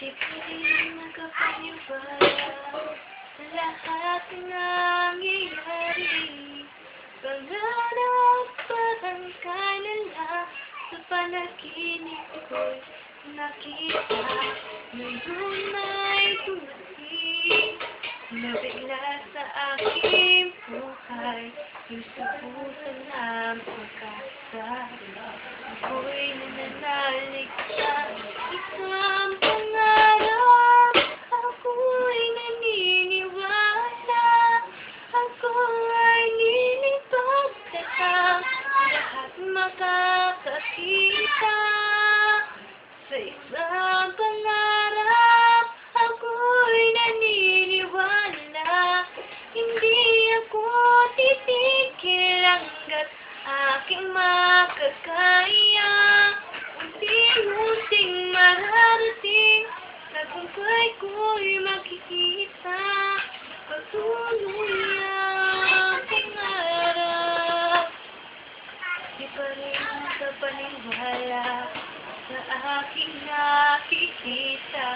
Di pa rin nakapaniwala sa lahat ng nangyayari. Pangarap parang kanila sa panaginip ko'y nakita. Ngayon may dumating na bigla sa aking buhay. Yung subusan ng pagkasa, ako'y nananalig sa isang pangarap. Ako'y naniniwala, ako ay lilipad sa lahat makakakita. Sa isang pangarap, ako'y naniniwala, hindi ako titigil hanggat aking makakaya. Unti-unting mararating, tagumpay ko'y makikita. Patuloy ang pangarap, di pa rin nakapaniwala sa aking nakikita.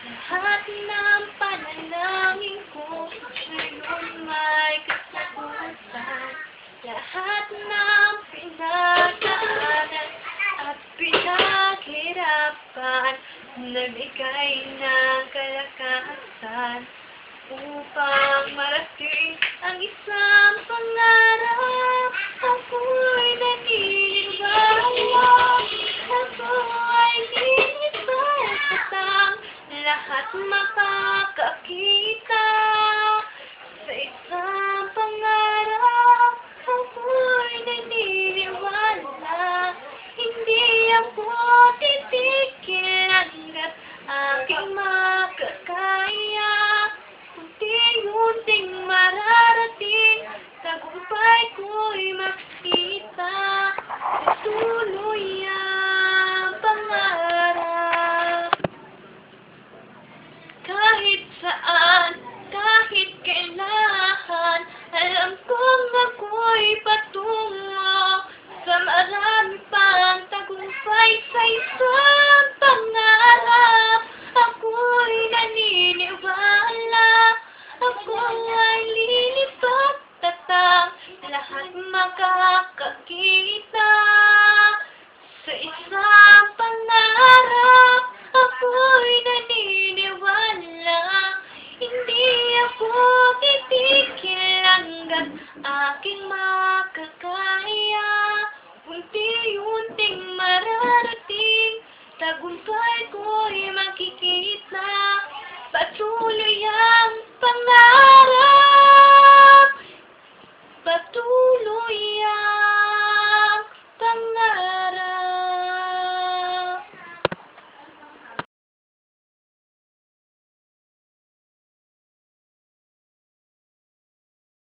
Lahat ng panalangin ko ngayon may kasagutan. Lahat ng pinagdaanan at pinaghirapan, nagbigay ng kalakasan upang marating ang isang pangarap. Ako'y naniniwala, ako ay lilipad sa lahat makakakita. Sa isang pangarap, ako'y naniniwala, hindi ako titigil hanggat aking makakaya. Unti-unting mararating, tagumpay ko'y makita. Patuloy ang pangarap. Kahit saan, kahit kailan, alam kong ako'y patungo sa marami pang tagumpay sa isang pangarap. Ako'y naniniwala, ako ay lilipad tatang lahat makakakita. Sa isang pangarap, ako'y naniniwala, hindi ako titigil hanggat aking makakaya. Unti-unting mararating, tagumpay ko'y makikita. Patuloy ang